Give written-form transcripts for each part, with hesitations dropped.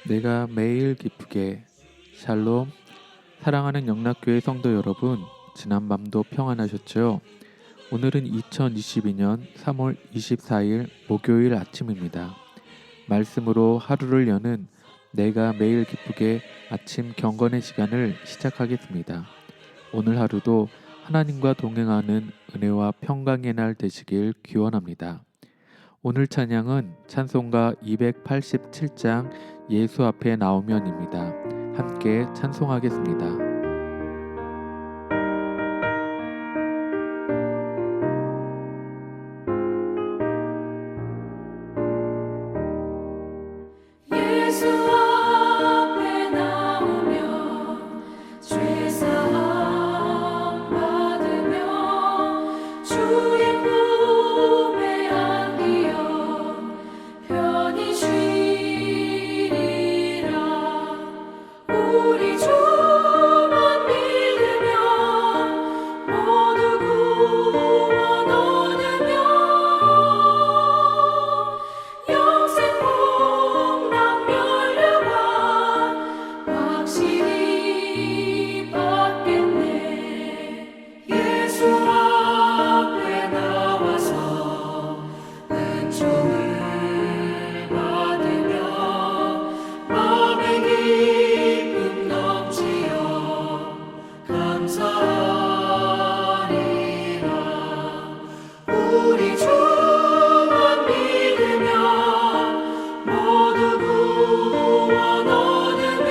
내가 매일 기쁘게. 샬롬. 사랑하는 영락교회 성도 여러분, 지난밤도 평안하셨죠? 오늘은 2022년 3월 24일 목요일 아침입니다. 말씀으로 하루를 여는 내가 매일 기쁘게 아침 경건의 시간을 시작하겠습니다. 오늘 하루도 하나님과 동행하는 은혜와 평강의 날 되시길 기원합니다. 오늘 찬양은 찬송가 287장 예수 앞에 나오면입니다. 함께 찬송하겠습니다. 예수 앞에 나오며 죄사함 받으며 주의 품에 안기어 편히 쉬리라. 우리 주만 믿으면 모두 구원 얻으며 영생 복락 면류관 확실히 받겠네. 예수 앞에 나와서 은총을 받으며 마음의 기쁨 넘치어 감사하리라. 우리 주만 믿으면 모두 구원 얻으며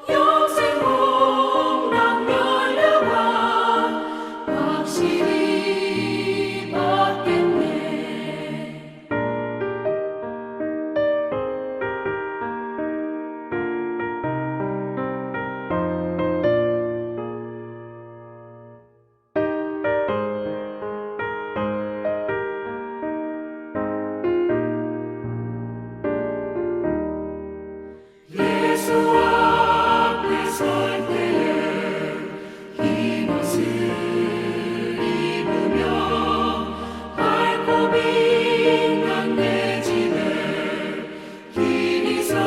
영생 복락 면류관 확실히 받겠네. 예수 앞에 설 때에 흰옷을 입으며 밝고 빛난 내 집에 길이 살리라.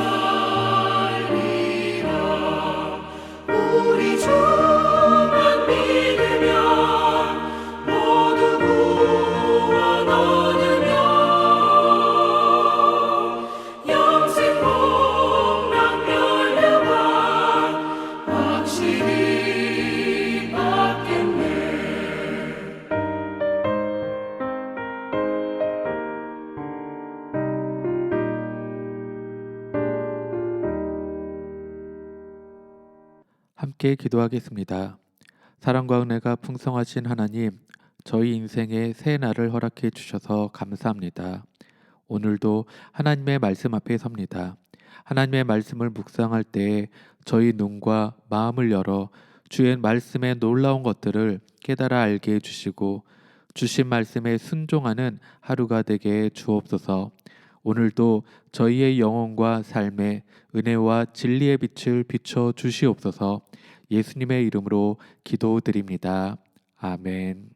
우리 주만 믿으면 모두 구원 얻으며 영생 복락 면류관 확실히 받겠네. 함께 기도하겠습니다. 사랑과 은혜가 풍성하신 하나님, 저희 인생에 새 날을 허락해 주셔서 감사합니다. 오늘도 하나님의 말씀 앞에 섭니다. 하나님의 말씀을 묵상할 때에 저희 눈과 마음을 열어 주의 말씀의 놀라운 것들을 깨달아 알게 해주시고 주신 말씀에 순종하는 하루가 되게 주옵소서. 오늘도 저희의 영혼과 삶에 은혜와 진리의 빛을 비춰 주시옵소서. 예수님의 이름으로 기도드립니다. 아멘.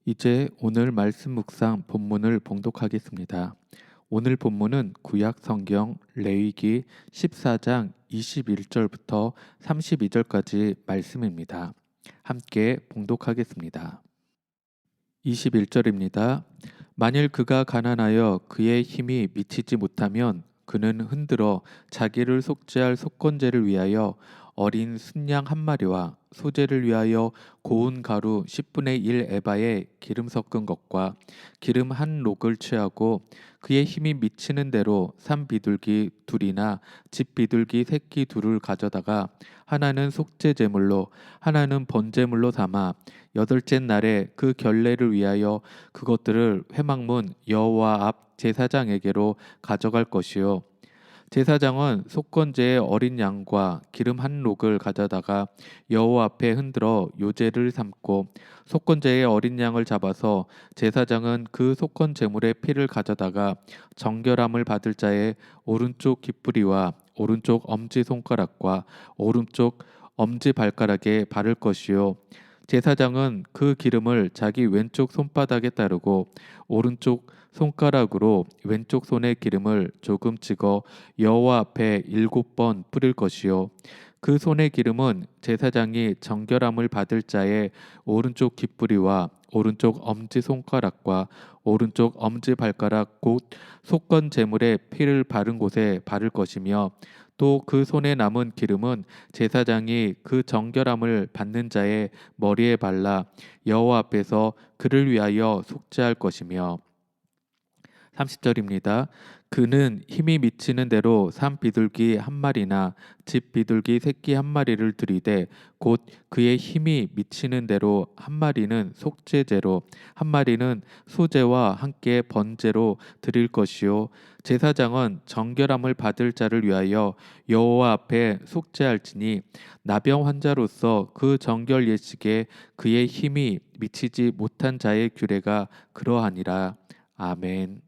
이제 오늘 말씀 묵상 본문을 봉독하겠습니다. 오늘 본문은 구약 성경 레위기 14장 21절부터 32절까지 말씀입니다. 함께 봉독하겠습니다. 21절입니다. 만일 그가 가난하여 그의 힘이 미치지 못하면 그는 흔들어 자기를 속죄할 속건제를 위하여 어린 순양 한 마리와 소제를 위하여 고운 가루 10분의 1 에바에 기름 섞은 것과 기름 한 록을 취하고 그의 힘이 미치는 대로 산 비둘기 둘이나 집 비둘기 새끼 둘을 가져다가 하나는 속죄 제물로 하나는 번제물로 삼아 여덟째 날에 그 결례를 위하여 그것들을 회막문 여호와 앞 제사장에게로 가져갈 것이요. 제사장은 속건제의 어린 양과 기름 한 록을 가져다가 여호와 앞에 흔들어 요제를 삼고 속건제의 어린 양을 잡아서 제사장은 그 속건 제물의 피를 가져다가 정결함을 받을 자의 오른쪽 깃뿌리와 오른쪽 엄지 손가락과 오른쪽 엄지 발가락에 바를 것이요 제사장은 그 기름을 자기 왼쪽 손바닥에 따르고 오른쪽 손가락으로 왼쪽 손의 기름을 조금 찍어 여호와 앞에 7번 뿌릴 것이요 그 손의 기름은 제사장이 정결함을 받을 자의 오른쪽 깃뿌리와 오른쪽 엄지 손가락과 오른쪽 엄지 발가락 곧 속건 제물에 피를 바른 곳에 바를 것이며 또 그 손에 남은 기름은 제사장이 그 정결함을 받는 자의 머리에 발라 여호와 앞에서 그를 위하여 속죄할 것이며 30절입니다. 그는 힘이 미치는 대로 산 비둘기 한 마리나 집 비둘기 새끼 한 마리를 들이되 곧 그의 힘이 미치는 대로 한 마리는 속죄제로 한 마리는 소제와 함께 번제로 드릴 것이요 제사장은 정결함을 받을 자를 위하여 여호와 앞에 속죄할지니 나병 환자로서 그 정결 예식에 그의 힘이 미치지 못한 자의 규례가 그러하니라. 아멘.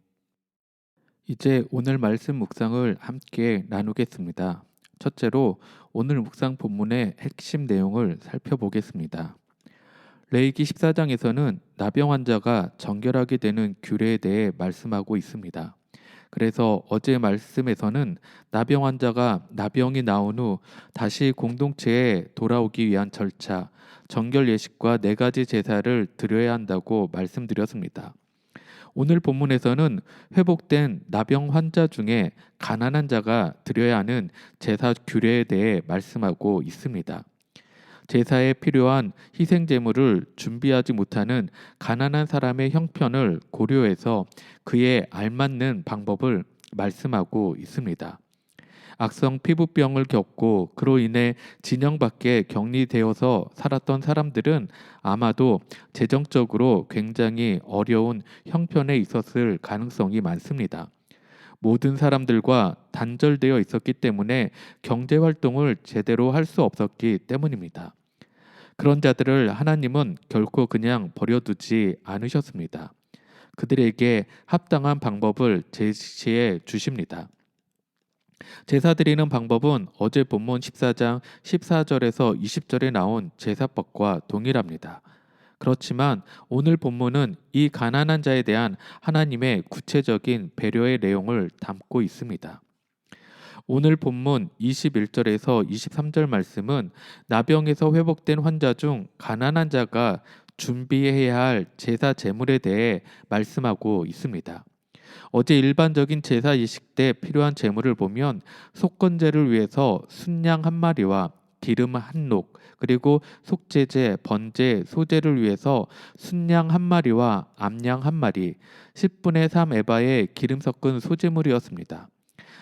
이제 오늘 말씀 묵상을 함께 나누겠습니다. 첫째로 오늘 묵상 본문의 핵심 내용을 살펴보겠습니다. 레위기 14장에서는 나병 환자가 정결하게 되는 규례에 대해 말씀하고 있습니다. 그래서 어제 말씀에서는 나병 환자가 나병이 나온 후 다시 공동체에 돌아오기 위한 절차, 정결 예식과 4가지 제사를 드려야 한다고 말씀드렸습니다. 오늘 본문에서는 회복된 나병 환자 중에 가난한 자가 드려야 하는 제사 규례에 대해 말씀하고 있습니다. 제사에 필요한 희생 제물을 준비하지 못하는 가난한 사람의 형편을 고려해서 그에 알맞는 방법을 말씀하고 있습니다. 악성 피부병을 겪고 그로 인해 진영 밖에 격리되어서 살았던 사람들은 아마도 재정적으로 굉장히 어려운 형편에 있었을 가능성이 많습니다. 모든 사람들과 단절되어 있었기 때문에 경제 활동을 제대로 할 수 없었기 때문입니다. 그런 자들을 하나님은 결코 그냥 버려두지 않으셨습니다. 그들에게 합당한 방법을 제시해 주십니다. 제사 드리는 방법은 어제 본문 14장 14절에서 20절에 나온 제사법과 동일합니다. 그렇지만 오늘 본문은 이 가난한 자에 대한 하나님의 구체적인 배려의 내용을 담고 있습니다. 오늘 본문 21절에서 23절 말씀은 나병에서 회복된 환자 중 가난한 자가 준비해야 할 제사 제물에 대해 말씀하고 있습니다. 어제 일반적인 제사 이식 때 필요한 제물을 보면 속건제를 위해서 순양 한 마리와 기름 한 녹, 그리고 속죄제, 번제, 소제를 위해서 순양 한 마리와 암양 한 마리, 10분의 3 에바의 기름 섞은 소제물이었습니다.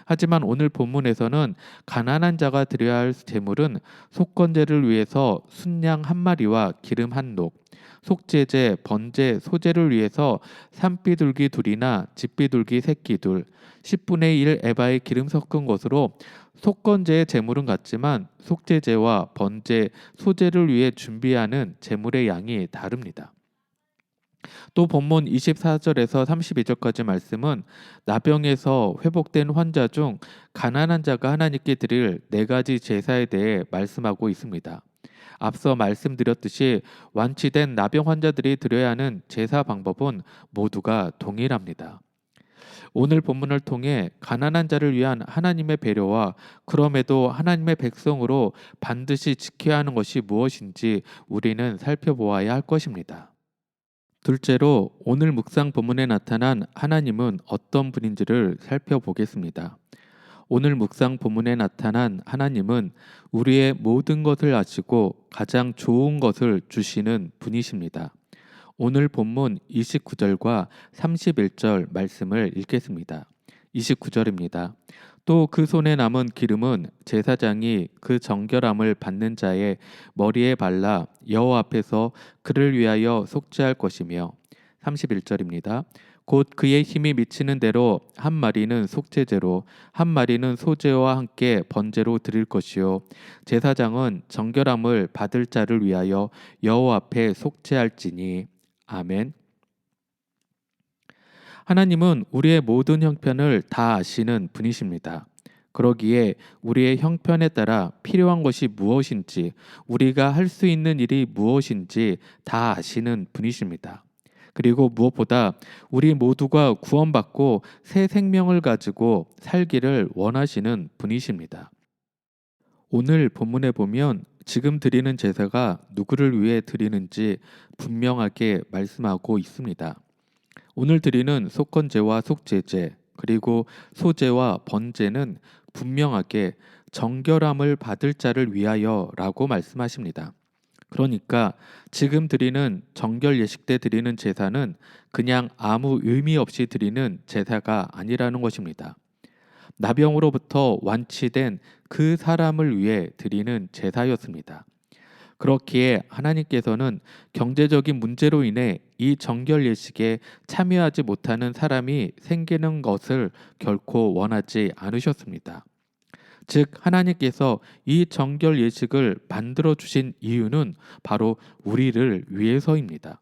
하지만 오늘 본문에서는 가난한 자가 드려야 할 제물은 속건제를 위해서 순양 한 마리와 기름 한 녹, 속죄제, 번제, 소제를 위해서 산비둘기 둘이나 집비둘기 새끼 둘, 10분의 1 에바의 기름 섞은 것으로 속건제의 제물은 같지만 속죄제와 번제, 소제를 위해 준비하는 제물의 양이 다릅니다. 또 본문 24절에서 32절까지 말씀은 나병에서 회복된 환자 중 가난한 자가 하나님께 드릴 4가지 제사에 대해 말씀하고 있습니다. 앞서 말씀드렸듯이 완치된 나병 환자들이 드려야 하는 제사 방법은 모두가 동일합니다. 오늘 본문을 통해 가난한 자를 위한 하나님의 배려와 그럼에도 하나님의 백성으로 반드시 지켜야 하는 것이 무엇인지 우리는 살펴보아야 할 것입니다. 둘째로 오늘 묵상 본문에 나타난 하나님은 어떤 분인지를 살펴보겠습니다. 오늘 묵상 본문에 나타난 하나님은 우리의 모든 것을 아시고 가장 좋은 것을 주시는 분이십니다. 오늘 본문 29절과 31절 말씀을 읽겠습니다. 29절입니다. 또 그 손에 남은 기름은 제사장이 그 정결함을 받는 자의 머리에 발라 여호와 앞에서 그를 위하여 속죄할 것이며 31절입니다. 곧 그의 힘이 미치는 대로 한 마리는 속죄제로 한 마리는 소제와 함께 번제로 드릴 것이요 제사장은 정결함을 받을 자를 위하여 여호와 앞에 속죄할지니. 아멘. 하나님은 우리의 모든 형편을 다 아시는 분이십니다. 그러기에 우리의 형편에 따라 필요한 것이 무엇인지, 우리가 할 수 있는 일이 무엇인지 다 아시는 분이십니다. 그리고 무엇보다 우리 모두가 구원받고 새 생명을 가지고 살기를 원하시는 분이십니다. 오늘 본문에 보면 지금 드리는 제사가 누구를 위해 드리는지 분명하게 말씀하고 있습니다. 오늘 드리는 속건제와 속죄제, 그리고 소제와 번제는 분명하게 정결함을 받을 자를 위하여라고 말씀하십니다. 그러니까 지금 드리는 정결 예식 때 드리는 제사는 그냥 아무 의미 없이 드리는 제사가 아니라는 것입니다. 나병으로부터 완치된 그 사람을 위해 드리는 제사였습니다. 그렇기에 하나님께서는 경제적인 문제로 인해 이 정결 예식에 참여하지 못하는 사람이 생기는 것을 결코 원하지 않으셨습니다. 즉 하나님께서 이 정결 예식을 만들어 주신 이유는 바로 우리를 위해서입니다.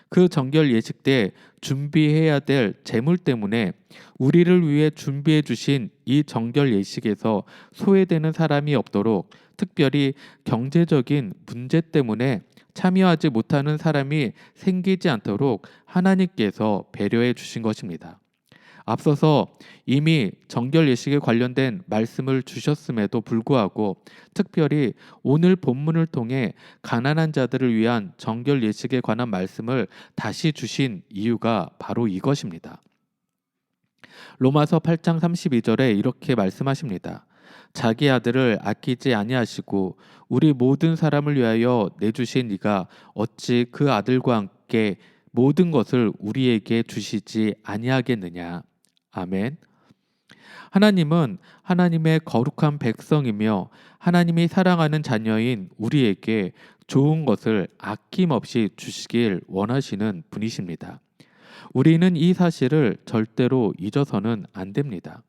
그 정결 예식 때 준비해야 될 제물 때문에 우리를 위해 준비해 주신 이 정결 예식에서 소외되는 사람이 없도록, 특별히 경제적인 문제 때문에 참여하지 못하는 사람이 생기지 않도록 하나님께서 배려해 주신 것입니다. 앞서서 이미 정결 예식에 관련된 말씀을 주셨음에도 불구하고 특별히 오늘 본문을 통해 가난한 자들을 위한 정결 예식에 관한 말씀을 다시 주신 이유가 바로 이것입니다. 로마서 8장 32절에 이렇게 말씀하십니다. 자기 아들을 아끼지 아니하시고 우리 모든 사람을 위하여 내주신 이가 어찌 그 아들과 함께 모든 것을 우리에게 주시지 아니하겠느냐. 아멘. 하나님은 하나님의 거룩한 백성이며 하나님이 사랑하는 자녀인 우리에게 좋은 것을 아낌없이 주시길 원하시는 분이십니다. 우리는 이 사실을 절대로 잊어서는 안 됩니다.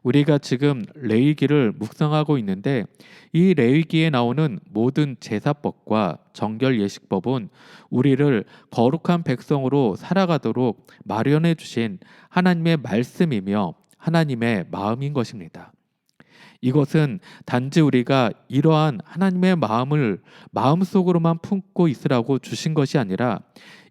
우리가 지금 레위기를 묵상하고 있는데 이 레위기에 나오는 모든 제사법과 정결 예식법은 우리를 거룩한 백성으로 살아가도록 마련해 주신 하나님의 말씀이며 하나님의 마음인 것입니다. 이것은 단지 우리가 이러한 하나님의 마음을 마음속으로만 품고 있으라고 주신 것이 아니라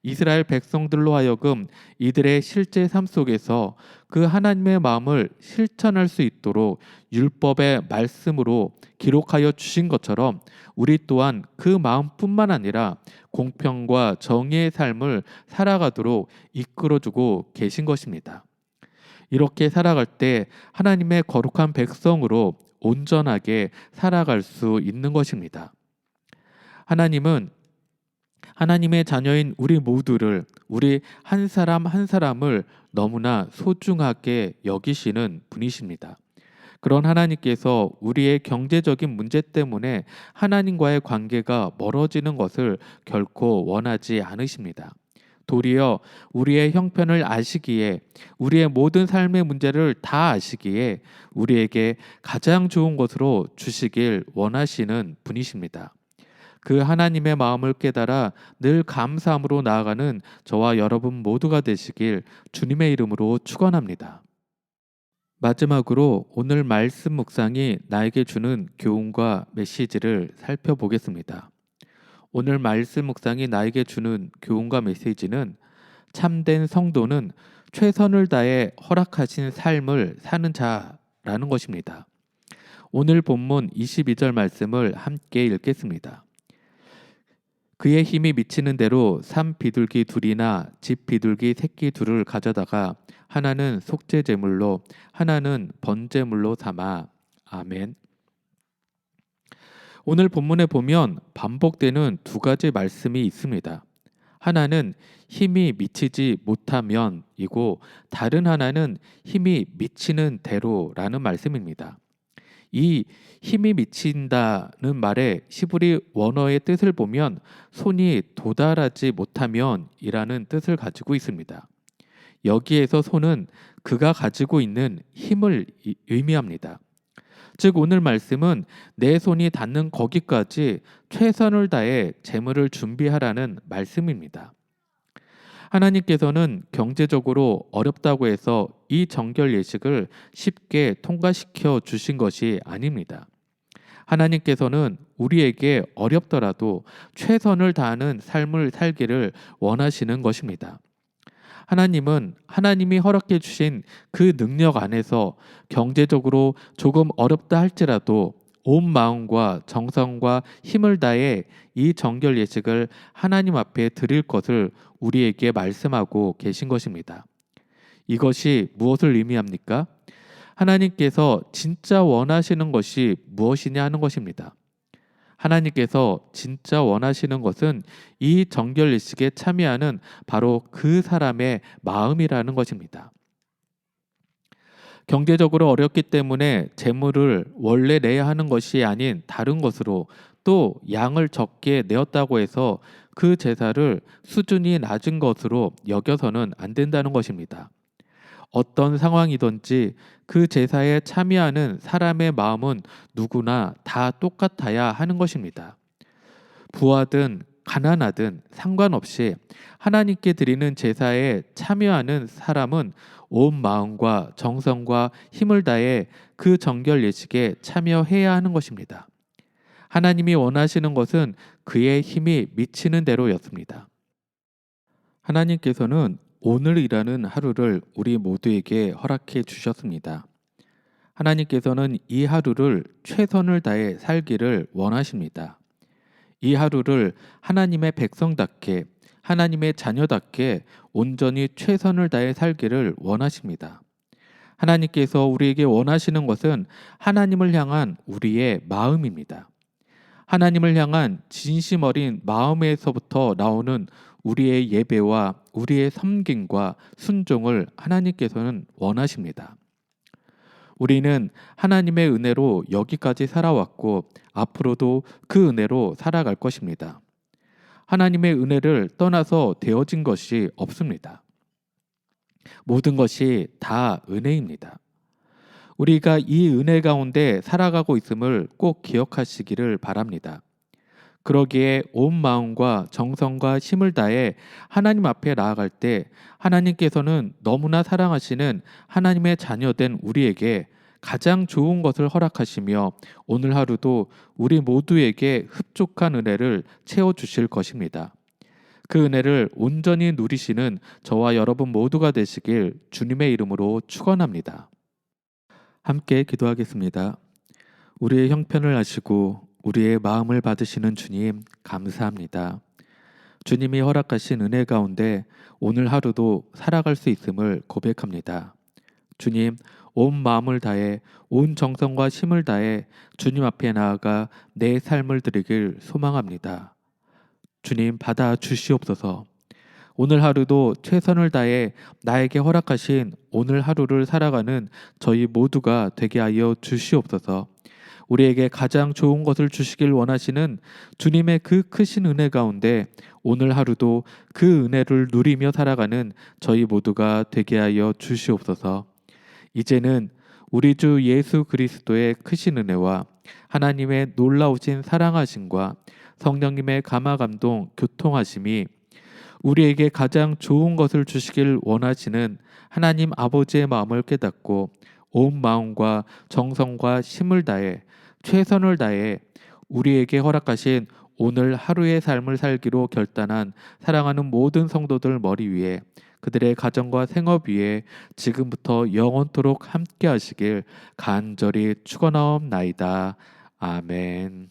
이스라엘 백성들로 하여금 이들의 실제 삶 속에서 그 하나님의 마음을 실천할 수 있도록 율법의 말씀으로 기록하여 주신 것처럼 우리 또한 그 마음뿐만 아니라 공평과 정의의 삶을 살아가도록 이끌어주고 계신 것입니다. 이렇게 살아갈 때 하나님의 거룩한 백성으로 온전하게 살아갈 수 있는 것입니다. 하나님은 하나님의 자녀인 우리 모두를, 우리 한 사람 한 사람을 너무나 소중하게 여기시는 분이십니다. 그런 하나님께서 우리의 경제적인 문제 때문에 하나님과의 관계가 멀어지는 것을 결코 원하지 않으십니다. 도리어 우리의 형편을 아시기에, 우리의 모든 삶의 문제를 다 아시기에 우리에게 가장 좋은 것으로 주시길 원하시는 분이십니다. 그 하나님의 마음을 깨달아 늘 감사함으로 나아가는 저와 여러분 모두가 되시길 주님의 이름으로 축원합니다. 마지막으로 오늘 말씀 묵상이 나에게 주는 교훈과 메시지를 살펴보겠습니다. 오늘 말씀 묵상이 나에게 주는 교훈과 메시지는 참된 성도는 최선을 다해 허락하신 삶을 사는 자라는 것입니다. 오늘 본문 22절 말씀을 함께 읽겠습니다. 그의 힘이 미치는 대로 산 비둘기 둘이나 집 비둘기 새끼 둘을 가져다가 하나는 속죄 제물로 하나는 번제물로 삼아. 아멘. 오늘 본문에 보면 반복되는 두 가지 말씀이 있습니다. 하나는 힘이 미치지 못하면이고 다른 하나는 힘이 미치는 대로라는 말씀입니다. 이 힘이 미친다는 말의 히브리 원어의 뜻을 보면 손이 도달하지 못하면이라는 뜻을 가지고 있습니다. 여기에서 손은 그가 가지고 있는 힘을 의미합니다. 즉 오늘 말씀은 내 손이 닿는 거기까지 최선을 다해 제물을 준비하라는 말씀입니다. 하나님께서는 경제적으로 어렵다고 해서 이 정결 예식을 쉽게 통과시켜 주신 것이 아닙니다. 하나님께서는 우리에게 어렵더라도 최선을 다하는 삶을 살기를 원하시는 것입니다. 하나님은 하나님이 허락해 주신 그 능력 안에서 경제적으로 조금 어렵다 할지라도 온 마음과 정성과 힘을 다해 이 정결 예식을 하나님 앞에 드릴 것을 우리에게 말씀하고 계신 것입니다. 이것이 무엇을 의미합니까? 하나님께서 진짜 원하시는 것이 무엇이냐 하는 것입니다. 하나님께서 진짜 원하시는 것은 이 정결 예식에 참여하는 바로 그 사람의 마음이라는 것입니다. 경제적으로 어렵기 때문에 재물을 원래 내야 하는 것이 아닌 다른 것으로 또 양을 적게 내었다고 해서 그 제사를 수준이 낮은 것으로 여겨서는 안 된다는 것입니다. 어떤 상황이든지 그 제사에 참여하는 사람의 마음은 누구나 다 똑같아야 하는 것입니다. 부하든 가난하든 상관없이 하나님께 드리는 제사에 참여하는 사람은 온 마음과 정성과 힘을 다해 그 정결 예식에 참여해야 하는 것입니다. 하나님이 원하시는 것은 그의 힘이 미치는 대로였습니다. 하나님께서는 오늘이라는 하루를 우리 모두에게 허락해 주셨습니다. 하나님께서는 이 하루를 최선을 다해 살기를 원하십니다. 이 하루를 하나님의 백성답게, 하나님의 자녀답게 온전히 최선을 다해 살기를 원하십니다. 하나님께서 우리에게 원하시는 것은 하나님을 향한 우리의 마음입니다. 하나님을 향한 진심 어린 마음에서부터 나오는 우리의 예배와 우리의 섬김과 순종을 하나님께서는 원하십니다. 우리는 하나님의 은혜로 여기까지 살아왔고 앞으로도 그 은혜로 살아갈 것입니다. 하나님의 은혜를 떠나서 되어진 것이 없습니다. 모든 것이 다 은혜입니다. 우리가 이 은혜 가운데 살아가고 있음을 꼭 기억하시기를 바랍니다. 그러기에 온 마음과 정성과 힘을 다해 하나님 앞에 나아갈 때 하나님께서는 너무나 사랑하시는 하나님의 자녀된 우리에게 가장 좋은 것을 허락하시며 오늘 하루도 우리 모두에게 흡족한 은혜를 채워주실 것입니다. 그 은혜를 온전히 누리시는 저와 여러분 모두가 되시길 주님의 이름으로 축원합니다. 함께 기도하겠습니다. 우리의 형편을 아시고 우리의 마음을 받으시는 주님 감사합니다. 주님이 허락하신 은혜 가운데 오늘 하루도 살아갈 수 있음을 고백합니다. 주님, 온 마음을 다해 온 정성과 힘을 다해 주님 앞에 나아가 내 삶을 드리길 소망합니다. 주님 받아 주시옵소서. 오늘 하루도 최선을 다해 나에게 허락하신 오늘 하루를 살아가는 저희 모두가 되게 하여 주시옵소서. 우리에게 가장 좋은 것을 주시길 원하시는 주님의 그 크신 은혜 가운데 오늘 하루도 그 은혜를 누리며 살아가는 저희 모두가 되게 하여 주시옵소서. 이제는 우리 주 예수 그리스도의 크신 은혜와 하나님의 놀라우신 사랑하심과 성령님의 감화감동 교통하심이 우리에게 가장 좋은 것을 주시길 원하시는 하나님 아버지의 마음을 깨닫고 온 마음과 정성과 힘을 다해 최선을 다해 우리에게 허락하신 오늘 하루의 삶을 살기로 결단한 사랑하는 모든 성도들 머리 위에 그들의 가정과 생업 위에 지금부터 영원토록 함께 하시길 간절히 축원하옵나이다. 아멘.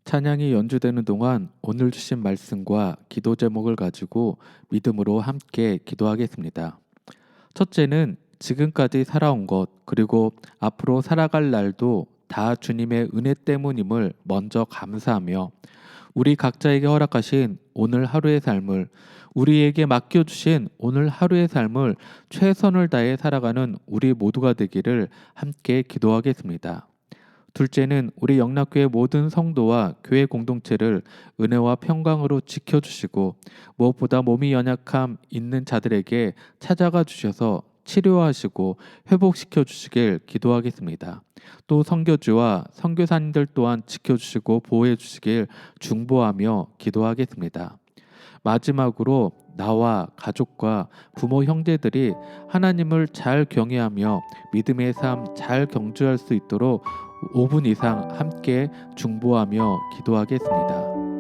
찬양이 연주되는 동안 오늘 주신 말씀과 기도 제목을 가지고 믿음으로 함께 기도하겠습니다. 첫째는 지금까지 살아온 것 그리고 앞으로 살아갈 날도 다 주님의 은혜 때문임을 먼저 감사하며 우리 각자에게 허락하신 오늘 하루의 삶을 우리에게 맡겨주신 오늘 하루의 삶을 최선을 다해 살아가는 우리 모두가 되기를 함께 기도하겠습니다. 둘째는 우리 영락교회 모든 성도와 교회 공동체를 은혜와 평강으로 지켜주시고 무엇보다 몸이 연약함 있는 자들에게 찾아가 주셔서 치료하시고 회복시켜 주시길 기도하겠습니다. 또 선교주와 선교사님들 또한 지켜주시고 보호해 주시길 중보하며 기도하겠습니다. 마지막으로 나와 가족과 부모 형제들이 하나님을 잘 경외하며 믿음의 삶 잘 경주할 수 있도록 5분 이상 함께 중보하며 기도하겠습니다.